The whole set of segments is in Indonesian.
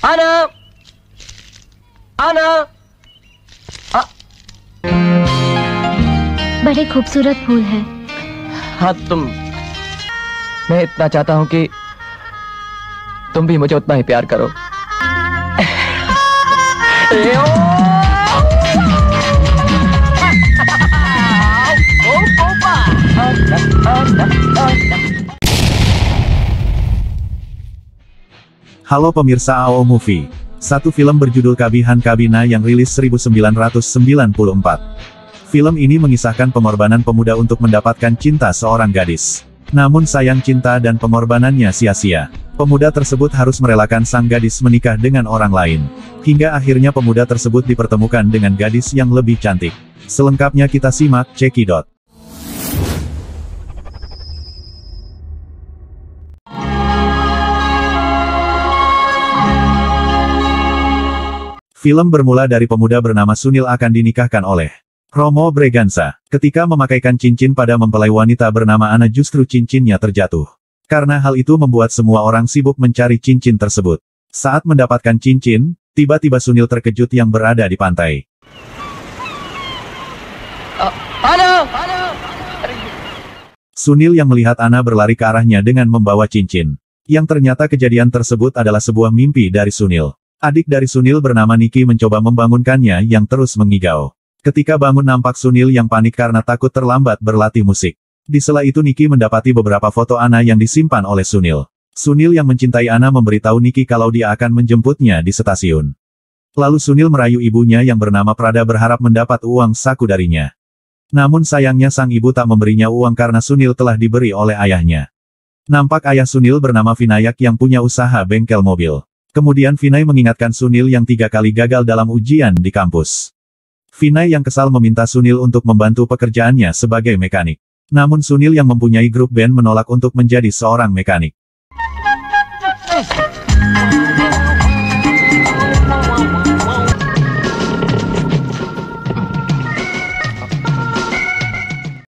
आना, आना। बड़े खूबसूरत फूल हैं। हाँ मैं इतना चाहता हूँ कि तुम भी मुझे उतना ही प्यार करो। Halo pemirsa AO Movie. Satu film berjudul Kabihan Kabina yang rilis 1994. Film ini mengisahkan pengorbanan pemuda untuk mendapatkan cinta seorang gadis. Namun sayang cinta dan pengorbanannya sia-sia. Pemuda tersebut harus merelakan sang gadis menikah dengan orang lain. Hingga akhirnya pemuda tersebut dipertemukan dengan gadis yang lebih cantik. Selengkapnya kita simak, cekidot. Film bermula dari pemuda bernama Sunil akan dinikahkan oleh Romo Braganza. Ketika memakaikan cincin pada mempelai wanita bernama Ana, justru cincinnya terjatuh. Karena hal itu membuat semua orang sibuk mencari cincin tersebut. Saat mendapatkan cincin, tiba-tiba Sunil terkejut yang berada di pantai. Ana! Sunil yang melihat Ana berlari ke arahnya dengan membawa cincin. Yang ternyata kejadian tersebut adalah sebuah mimpi dari Sunil. Adik dari Sunil bernama Niki mencoba membangunkannya yang terus mengigau. Ketika bangun nampak Sunil yang panik karena takut terlambat berlatih musik. Di sela itu Niki mendapati beberapa foto Ana yang disimpan oleh Sunil. Sunil yang mencintai Ana memberitahu Niki kalau dia akan menjemputnya di stasiun. Lalu Sunil merayu ibunya yang bernama Prada berharap mendapat uang saku darinya. Namun sayangnya sang ibu tak memberinya uang karena Sunil telah diberi oleh ayahnya. Nampak ayah Sunil bernama Vinayak yang punya usaha bengkel mobil. Kemudian Vinay mengingatkan Sunil yang 3 kali gagal dalam ujian di kampus. Vinay yang kesal meminta Sunil untuk membantu pekerjaannya sebagai mekanik. Namun Sunil yang mempunyai grup band menolak untuk menjadi seorang mekanik.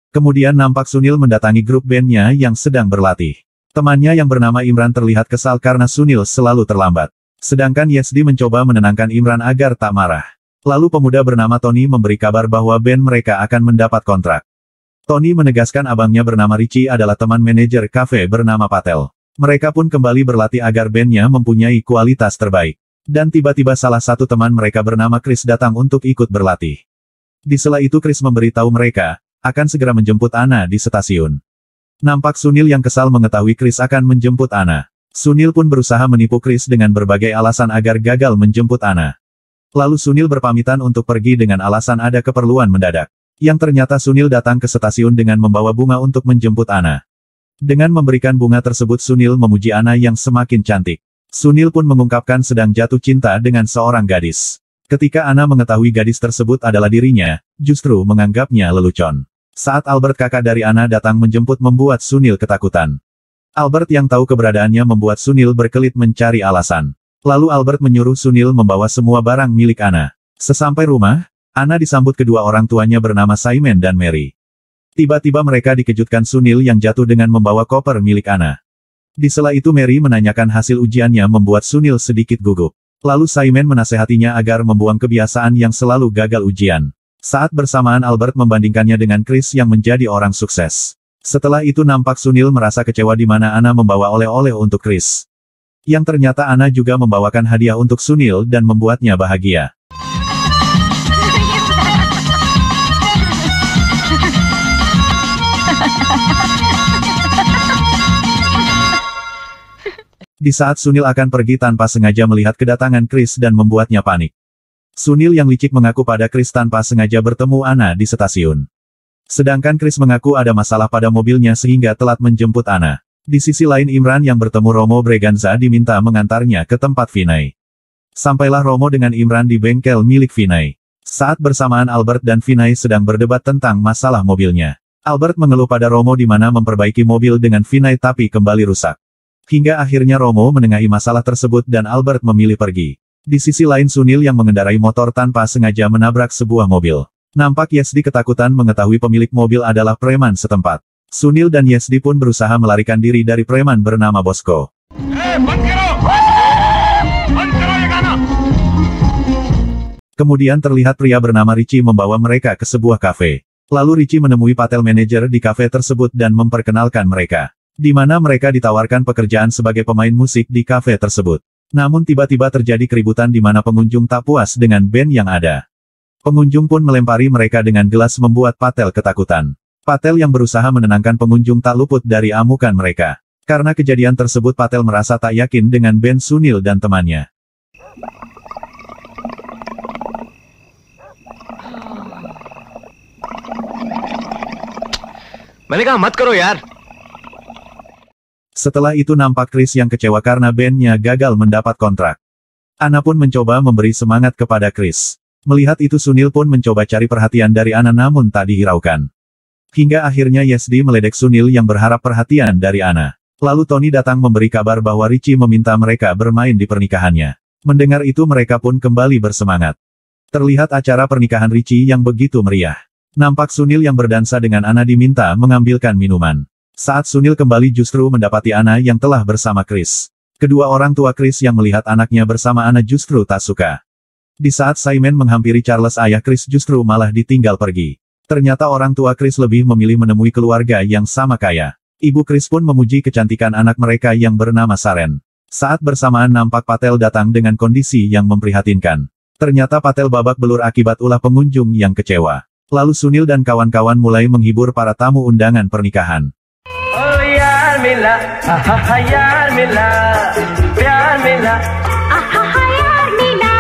Kemudian nampak Sunil mendatangi grup bandnya yang sedang berlatih. Temannya yang bernama Imran terlihat kesal karena Sunil selalu terlambat. Sedangkan Yesdi mencoba menenangkan Imran agar tak marah. Lalu pemuda bernama Tony memberi kabar bahwa band mereka akan mendapat kontrak. Tony menegaskan abangnya bernama Richie adalah teman manajer kafe bernama Patel. Mereka pun kembali berlatih agar bandnya mempunyai kualitas terbaik. Dan tiba-tiba salah satu teman mereka bernama Chris datang untuk ikut berlatih. Di sela itu Chris memberitahu mereka akan segera menjemput Ana di stasiun. Nampak Sunil yang kesal mengetahui Chris akan menjemput Ana. Sunil pun berusaha menipu Chris dengan berbagai alasan agar gagal menjemput Ana. Lalu Sunil berpamitan untuk pergi dengan alasan ada keperluan mendadak. Yang ternyata Sunil datang ke stasiun dengan membawa bunga untuk menjemput Ana. Dengan memberikan bunga tersebut Sunil memuji Ana yang semakin cantik. Sunil pun mengungkapkan sedang jatuh cinta dengan seorang gadis. Ketika Ana mengetahui gadis tersebut adalah dirinya, justru menganggapnya lelucon. Saat Albert kakak dari Ana datang menjemput membuat Sunil ketakutan. Albert yang tahu keberadaannya membuat Sunil berkelit mencari alasan. Lalu Albert menyuruh Sunil membawa semua barang milik Ana. Sesampai rumah, Ana disambut kedua orang tuanya bernama Simon dan Mary. Tiba-tiba mereka dikejutkan Sunil yang jatuh dengan membawa koper milik Ana. Di sela itu Mary menanyakan hasil ujiannya membuat Sunil sedikit gugup. Lalu Simon menasehatinya agar membuang kebiasaan yang selalu gagal ujian. Saat bersamaan Albert membandingkannya dengan Chris yang menjadi orang sukses. Setelah itu nampak Sunil merasa kecewa di mana Ana membawa oleh-oleh untuk Chris. Yang ternyata Ana juga membawakan hadiah untuk Sunil dan membuatnya bahagia. Di saat Sunil akan pergi tanpa sengaja melihat kedatangan Chris dan membuatnya panik. Sunil yang licik mengaku pada Chris tanpa sengaja bertemu Ana di stasiun. Sedangkan Chris mengaku ada masalah pada mobilnya sehingga telat menjemput Ana. Di sisi lain Imran yang bertemu Romo Braganza diminta mengantarnya ke tempat Vinay. Sampailah Romo dengan Imran di bengkel milik Vinay. Saat bersamaan Albert dan Vinay sedang berdebat tentang masalah mobilnya. Albert mengeluh pada Romo di mana memperbaiki mobil dengan Vinay tapi kembali rusak. Hingga akhirnya Romo menengahi masalah tersebut dan Albert memilih pergi. Di sisi lain Sunil yang mengendarai motor tanpa sengaja menabrak sebuah mobil. Nampak Yesdi ketakutan mengetahui pemilik mobil adalah preman setempat. Sunil dan Yesdi pun berusaha melarikan diri dari preman bernama Bosko. Kemudian terlihat pria bernama Richie membawa mereka ke sebuah kafe. Lalu Richie menemui Patel manajer di kafe tersebut dan memperkenalkan mereka. Di mana mereka ditawarkan pekerjaan sebagai pemain musik di kafe tersebut. Namun tiba-tiba terjadi keributan di mana pengunjung tak puas dengan band yang ada. Pengunjung pun melempari mereka dengan gelas membuat Patel ketakutan. Patel yang berusaha menenangkan pengunjung tak luput dari amukan mereka. Karena kejadian tersebut Patel merasa tak yakin dengan band Sunil dan temannya. मैंने कहा मत करो यार. Setelah itu nampak Chris yang kecewa karena bandnya gagal mendapat kontrak. Ana pun mencoba memberi semangat kepada Chris. Melihat itu Sunil pun mencoba cari perhatian dari Ana namun tak dihiraukan. Hingga akhirnya Yesdi meledek Sunil yang berharap perhatian dari Ana. Lalu Tony datang memberi kabar bahwa Richie meminta mereka bermain di pernikahannya. Mendengar itu mereka pun kembali bersemangat. Terlihat acara pernikahan Richie yang begitu meriah. Nampak Sunil yang berdansa dengan Ana diminta mengambilkan minuman. Saat Sunil kembali justru mendapati Ana yang telah bersama Chris. Kedua orang tua Chris yang melihat anaknya bersama Ana justru tak suka. Di saat Simon menghampiri Charles, ayah Chris justru malah ditinggal pergi. Ternyata orang tua Chris lebih memilih menemui keluarga yang sama kaya. Ibu Chris pun memuji kecantikan anak mereka yang bernama Saren. Saat bersamaan nampak Patel datang dengan kondisi yang memprihatinkan. Ternyata Patel babak belur akibat ulah pengunjung yang kecewa. Lalu Sunil dan kawan-kawan mulai menghibur para tamu undangan pernikahan. Oh yaar mila, ahaha yaar mila, pyar mila, ahaha yaar mila.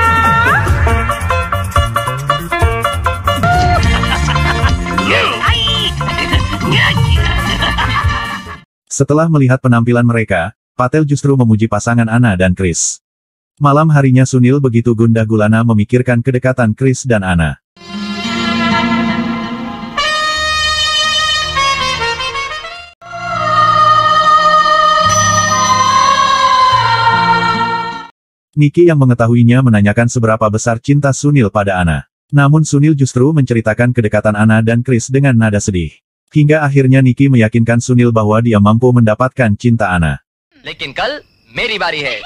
Setelah melihat penampilan mereka, Patel justru memuji pasangan Ana dan Chris. Malam harinya Sunil begitu gundah gulana memikirkan kedekatan Chris dan Ana. Nikki yang mengetahuinya menanyakan seberapa besar cinta Sunil pada Ana. Namun Sunil justru menceritakan kedekatan Ana dan Chris dengan nada sedih. Hingga akhirnya Nikki meyakinkan Sunil bahwa dia mampu mendapatkan cinta Ana. लेकिन कल मेरी बारी है.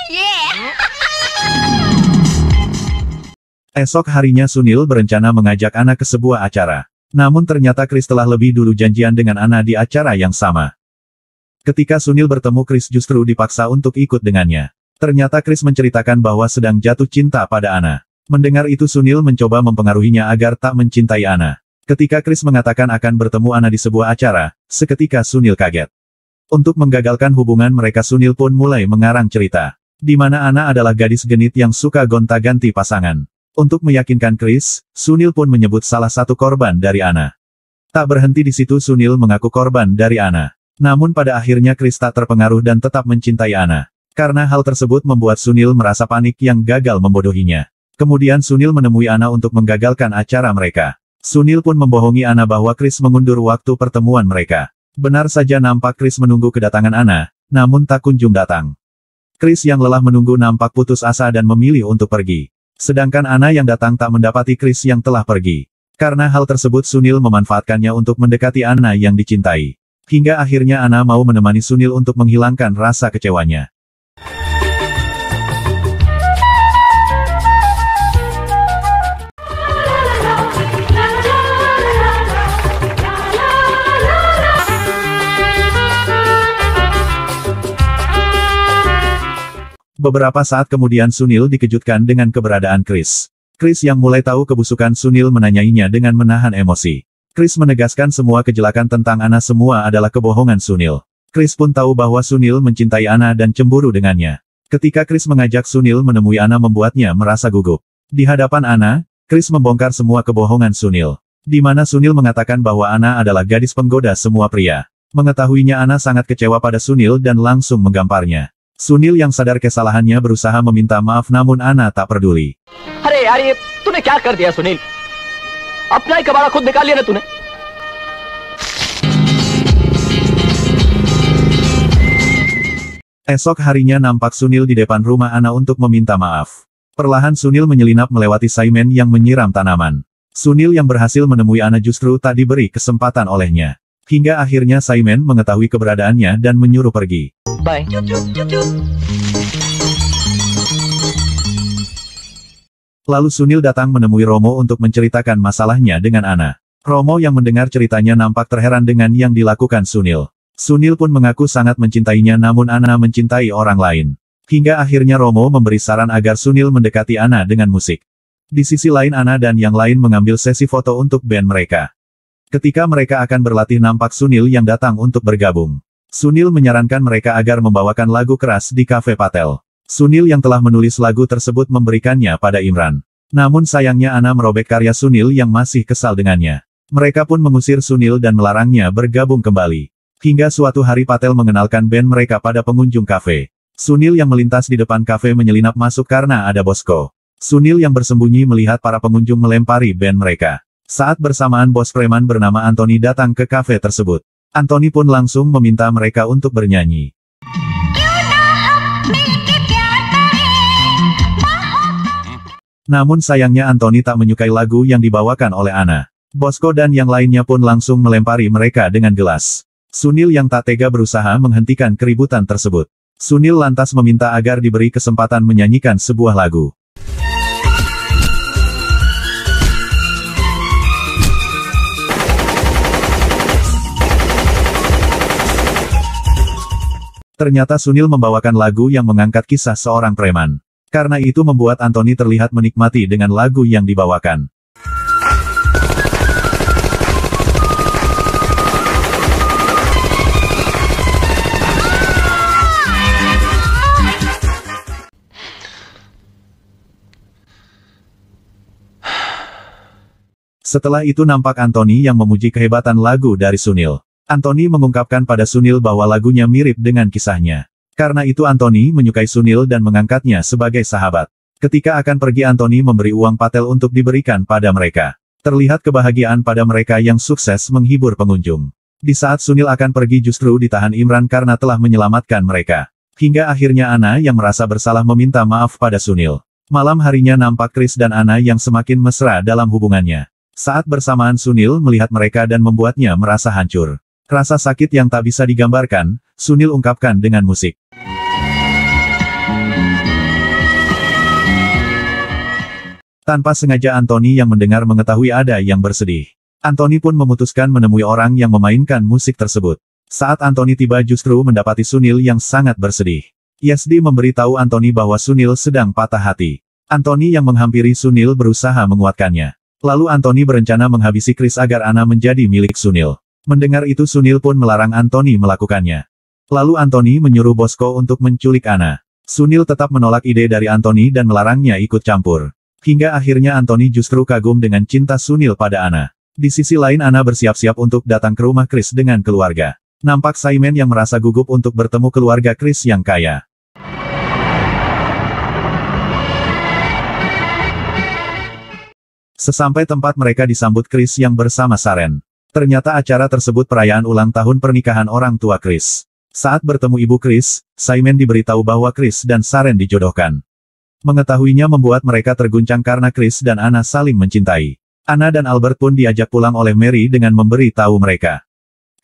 Esok harinya Sunil berencana mengajak Ana ke sebuah acara. Namun ternyata Chris telah lebih dulu janjian dengan Ana di acara yang sama. Ketika Sunil bertemu Chris justru dipaksa untuk ikut dengannya. Ternyata Chris menceritakan bahwa sedang jatuh cinta pada Ana. Mendengar itu Sunil mencoba mempengaruhinya agar tak mencintai Ana. Ketika Chris mengatakan akan bertemu Ana di sebuah acara, seketika Sunil kaget. Untuk menggagalkan hubungan mereka Sunil pun mulai mengarang cerita. Di mana Ana adalah gadis genit yang suka gonta-ganti pasangan. Untuk meyakinkan Chris, Sunil pun menyebut salah satu korban dari Ana. Tak berhenti di situ Sunil mengaku korban dari Ana. Namun pada akhirnya Chris tak terpengaruh dan tetap mencintai Ana. Karena hal tersebut membuat Sunil merasa panik yang gagal membodohinya. Kemudian Sunil menemui Ana untuk menggagalkan acara mereka. Sunil pun membohongi Ana bahwa Chris mengundur waktu pertemuan mereka. Benar saja nampak Chris menunggu kedatangan Ana, namun tak kunjung datang. Chris yang lelah menunggu nampak putus asa dan memilih untuk pergi. Sedangkan Ana yang datang tak mendapati Chris yang telah pergi. Karena hal tersebut Sunil memanfaatkannya untuk mendekati Ana yang dicintai. Hingga akhirnya Ana mau menemani Sunil untuk menghilangkan rasa kecewanya. Beberapa saat kemudian Sunil dikejutkan dengan keberadaan Chris. Chris yang mulai tahu kebusukan Sunil menanyainya dengan menahan emosi. Chris menegaskan semua kejelekan tentang Ana semua adalah kebohongan Sunil. Chris pun tahu bahwa Sunil mencintai Ana dan cemburu dengannya. Ketika Chris mengajak Sunil menemui Ana membuatnya merasa gugup. Di hadapan Ana, Chris membongkar semua kebohongan Sunil. Di mana Sunil mengatakan bahwa Ana adalah gadis penggoda semua pria. Mengetahuinya Ana sangat kecewa pada Sunil dan langsung menggamparnya. Sunil yang sadar kesalahannya berusaha meminta maaf namun Ana tak peduli. अरे यार ये तूने क्या कर दिया सुनील? अपना ही कबाड़ा खुद निकाल लिया ना तूने. Esok harinya nampak Sunil di depan rumah Ana untuk meminta maaf. Perlahan Sunil menyelinap melewati Simon yang menyiram tanaman. Sunil yang berhasil menemui Ana justru tak diberi kesempatan olehnya. Hingga akhirnya Simon mengetahui keberadaannya dan menyuruh pergi. Bye. Lalu Sunil datang menemui Romo untuk menceritakan masalahnya dengan Ana. Romo yang mendengar ceritanya nampak terheran dengan yang dilakukan Sunil. Sunil pun mengaku sangat mencintainya namun Ana mencintai orang lain. Hingga akhirnya Romo memberi saran agar Sunil mendekati Ana dengan musik. Di sisi lain Ana dan yang lain mengambil sesi foto untuk band mereka. Ketika mereka akan berlatih nampak Sunil yang datang untuk bergabung. Sunil menyarankan mereka agar membawakan lagu keras di Cafe Patel. Sunil yang telah menulis lagu tersebut memberikannya pada Imran. Namun sayangnya Ana merobek karya Sunil yang masih kesal dengannya. Mereka pun mengusir Sunil dan melarangnya bergabung kembali. Hingga suatu hari Patel mengenalkan band mereka pada pengunjung kafe. Sunil yang melintas di depan kafe menyelinap masuk karena ada Bosko. Sunil yang bersembunyi melihat para pengunjung melempari band mereka. Saat bersamaan bos preman bernama Anthony datang ke kafe tersebut. Anthony pun langsung meminta mereka untuk bernyanyi. Namun sayangnya Anthony tak menyukai lagu yang dibawakan oleh Ana. Bosko dan yang lainnya pun langsung melempari mereka dengan gelas. Sunil yang tak tega berusaha menghentikan keributan tersebut. Sunil lantas meminta agar diberi kesempatan menyanyikan sebuah lagu. Ternyata Sunil membawakan lagu yang mengangkat kisah seorang preman. Karena itu membuat Anthony terlihat menikmati dengan lagu yang dibawakan. Setelah itu nampak Anthony yang memuji kehebatan lagu dari Sunil. Anthony mengungkapkan pada Sunil bahwa lagunya mirip dengan kisahnya. Karena itu Anthony menyukai Sunil dan mengangkatnya sebagai sahabat. Ketika akan pergi Anthony memberi uang Patel untuk diberikan pada mereka. Terlihat kebahagiaan pada mereka yang sukses menghibur pengunjung. Di saat Sunil akan pergi justru ditahan Imran karena telah menyelamatkan mereka. Hingga akhirnya Ana yang merasa bersalah meminta maaf pada Sunil. Malam harinya nampak Chris dan Ana yang semakin mesra dalam hubungannya. Saat bersamaan Sunil melihat mereka dan membuatnya merasa hancur. Rasa sakit yang tak bisa digambarkan, Sunil ungkapkan dengan musik. Tanpa sengaja Anthony yang mendengar mengetahui ada yang bersedih. Anthony pun memutuskan menemui orang yang memainkan musik tersebut. Saat Anthony tiba justru mendapati Sunil yang sangat bersedih. Yesdi memberitahu Anthony bahwa Sunil sedang patah hati. Anthony yang menghampiri Sunil berusaha menguatkannya. Lalu Anthony berencana menghabisi Chris agar Ana menjadi milik Sunil. Mendengar itu Sunil pun melarang Anthony melakukannya. Lalu Anthony menyuruh Bosko untuk menculik Ana. Sunil tetap menolak ide dari Anthony dan melarangnya ikut campur. Hingga akhirnya Anthony justru kagum dengan cinta Sunil pada Ana. Di sisi lain Ana bersiap-siap untuk datang ke rumah Chris dengan keluarga. Nampak Simon yang merasa gugup untuk bertemu keluarga Chris yang kaya. Sesampai tempat mereka disambut Chris yang bersama Saren. Ternyata acara tersebut perayaan ulang tahun pernikahan orang tua Chris. Saat bertemu ibu Chris, Simon diberitahu bahwa Chris dan Saren dijodohkan. Mengetahuinya membuat mereka terguncang karena Chris dan Ana saling mencintai. Ana dan Albert pun diajak pulang oleh Mary dengan memberi tahu mereka.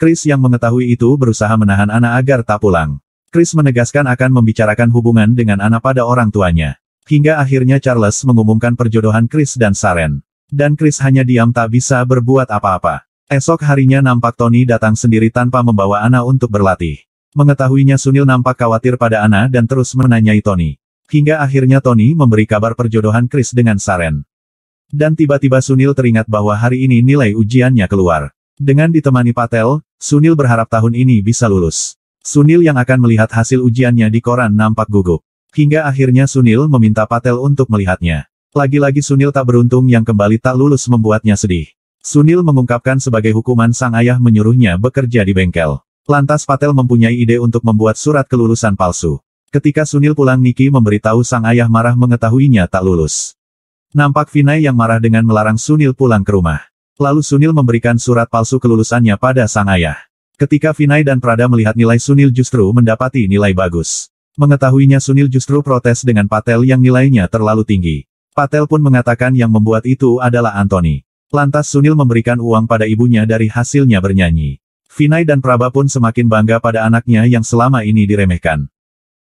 Chris yang mengetahui itu berusaha menahan Ana agar tak pulang. Chris menegaskan akan membicarakan hubungan dengan Ana pada orang tuanya. Hingga akhirnya Charles mengumumkan perjodohan Chris dan Saren. Dan Chris hanya diam tak bisa berbuat apa-apa. Esok harinya nampak Tony datang sendiri tanpa membawa Ana untuk berlatih. Mengetahuinya Sunil nampak khawatir pada Ana dan terus menanyai Tony. Hingga akhirnya Tony memberi kabar perjodohan Chris dengan Saren. Dan tiba-tiba Sunil teringat bahwa hari ini nilai ujiannya keluar. Dengan ditemani Patel, Sunil berharap tahun ini bisa lulus. Sunil yang akan melihat hasil ujiannya di koran nampak gugup. Hingga akhirnya Sunil meminta Patel untuk melihatnya. Lagi-lagi Sunil tak beruntung yang kembali tak lulus membuatnya sedih. Sunil mengungkapkan sebagai hukuman sang ayah menyuruhnya bekerja di bengkel. Lantas Patel mempunyai ide untuk membuat surat kelulusan palsu. Ketika Sunil pulang Niki memberitahu sang ayah marah mengetahuinya tak lulus. Nampak Vinay yang marah dengan melarang Sunil pulang ke rumah. Lalu Sunil memberikan surat palsu kelulusannya pada sang ayah. Ketika Vinay dan Prada melihat nilai Sunil justru mendapati nilai bagus. Mengetahuinya Sunil justru protes dengan Patel yang nilainya terlalu tinggi. Patel pun mengatakan yang membuat itu adalah Anthony. Lantas Sunil memberikan uang pada ibunya dari hasilnya bernyanyi. Vinay dan Prabha pun semakin bangga pada anaknya yang selama ini diremehkan.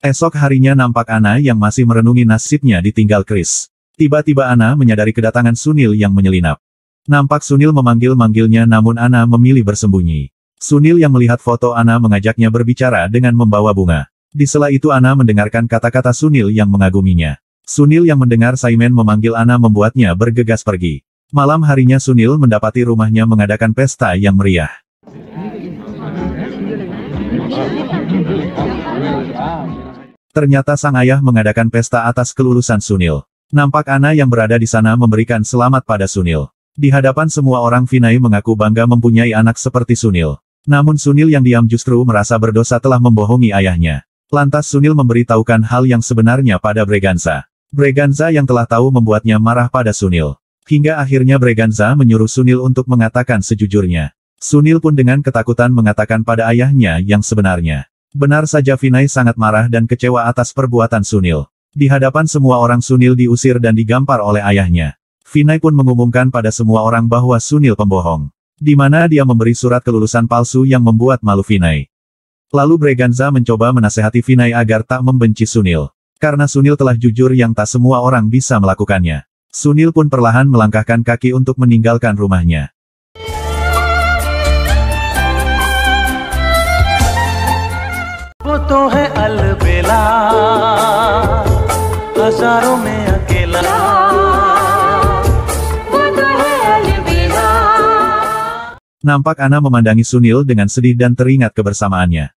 Esok harinya nampak Ana yang masih merenungi nasibnya ditinggal Chris. Tiba-tiba Ana menyadari kedatangan Sunil yang menyelinap. Nampak Sunil memanggil-manggilnya namun Ana memilih bersembunyi. Sunil yang melihat foto Ana mengajaknya berbicara dengan membawa bunga. Di sela itu Ana mendengarkan kata-kata Sunil yang mengaguminya. Sunil yang mendengar Simon memanggil Ana membuatnya bergegas pergi. Malam harinya Sunil mendapati rumahnya mengadakan pesta yang meriah. Ternyata sang ayah mengadakan pesta atas kelulusan Sunil. Nampak Ana yang berada di sana memberikan selamat pada Sunil. Di hadapan semua orang Vinay mengaku bangga mempunyai anak seperti Sunil. Namun Sunil yang diam justru merasa berdosa telah membohongi ayahnya. Lantas Sunil memberitahukan hal yang sebenarnya pada Braganza. Braganza yang telah tahu membuatnya marah pada Sunil. Hingga akhirnya Braganza menyuruh Sunil untuk mengatakan sejujurnya. Sunil pun dengan ketakutan mengatakan pada ayahnya yang sebenarnya. Benar saja Vinay sangat marah dan kecewa atas perbuatan Sunil. Di hadapan semua orang Sunil diusir dan digampar oleh ayahnya. Vinay pun mengumumkan pada semua orang bahwa Sunil pembohong. Di mana dia memberi surat kelulusan palsu yang membuat malu Vinay. Lalu Braganza mencoba menasehati Vinay agar tak membenci Sunil. Karena Sunil telah jujur yang tak semua orang bisa melakukannya. Sunil pun perlahan melangkahkan kaki untuk meninggalkan rumahnya. वो तो है अलबेला हजारों में अकेला वो तो है अलबेला. Nampak Ana memandangi Sunil dengan sedih dan teringat kebersamaannya.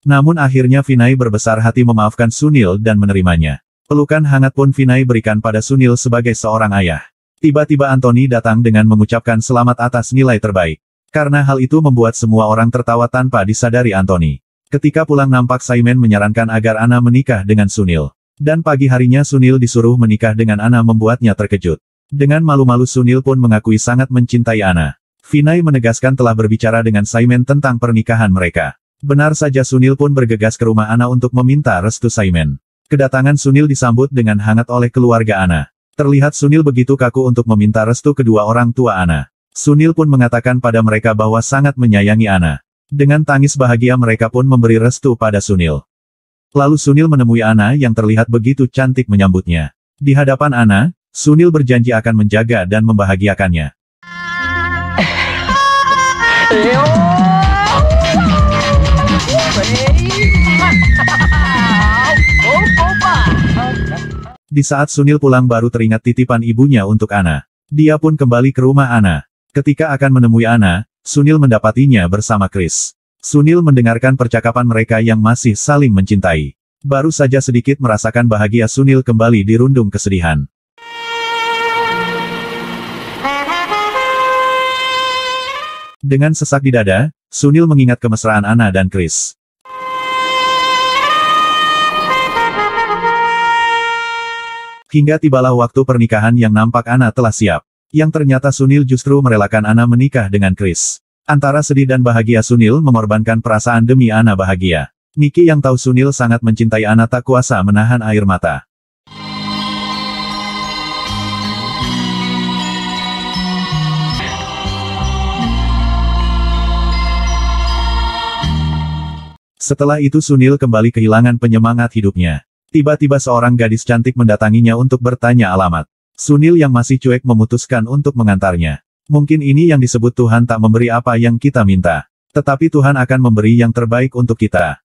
Namun akhirnya Vinay berbesar hati memaafkan Sunil dan menerimanya. Pelukan hangat pun Vinay berikan pada Sunil sebagai seorang ayah. Tiba-tiba Anthony datang dengan mengucapkan selamat atas nilai terbaik. Karena hal itu membuat semua orang tertawa tanpa disadari Anthony. Ketika pulang nampak Simon menyarankan agar Ana menikah dengan Sunil. Dan pagi harinya Sunil disuruh menikah dengan Ana membuatnya terkejut. Dengan malu-malu Sunil pun mengakui sangat mencintai Ana. Vinay menegaskan telah berbicara dengan Simon tentang pernikahan mereka. Benar saja Sunil pun bergegas ke rumah Ana untuk meminta restu Simon. Kedatangan Sunil disambut dengan hangat oleh keluarga Ana. Terlihat Sunil begitu kaku untuk meminta restu kedua orang tua Ana. Sunil pun mengatakan pada mereka bahwa sangat menyayangi Ana. Dengan tangis bahagia mereka pun memberi restu pada Sunil. Lalu Sunil menemui Ana yang terlihat begitu cantik menyambutnya. Di hadapan Ana, Sunil berjanji akan menjaga dan membahagiakannya. Di saat Sunil pulang baru teringat titipan ibunya untuk Ana. Dia pun kembali ke rumah Ana. Ketika akan menemui Ana, Sunil mendapatinya bersama Chris. Sunil mendengarkan percakapan mereka yang masih saling mencintai. Baru saja sedikit merasakan bahagia Sunil kembali dirundung kesedihan. Dengan sesak di dada, Sunil mengingat kemesraan Ana dan Chris. Hingga tibalah waktu pernikahan yang nampak Ana telah siap. Yang ternyata Sunil justru merelakan Ana menikah dengan Chris. Antara sedih dan bahagia Sunil mengorbankan perasaan demi Ana bahagia. Niki yang tahu Sunil sangat mencintai Ana tak kuasa menahan air mata. Setelah itu Sunil kembali kehilangan penyemangat hidupnya. Tiba-tiba seorang gadis cantik mendatanginya untuk bertanya alamat. Sunil yang masih cuek memutuskan untuk mengantarnya. Mungkin ini yang disebut Tuhan tak memberi apa yang kita minta. Tetapi Tuhan akan memberi yang terbaik untuk kita.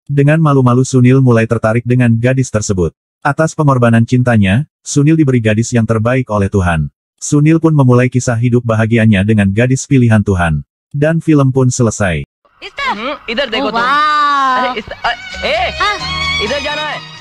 Dengan malu-malu Sunil mulai tertarik dengan gadis tersebut. Atas pengorbanan cintanya, Sunil diberi gadis yang terbaik oleh Tuhan. Sunil pun memulai kisah hidup bahagianya dengan gadis pilihan Tuhan. Dan film pun selesai. इधर देखो तुम। वाह अरे इधर जाना है।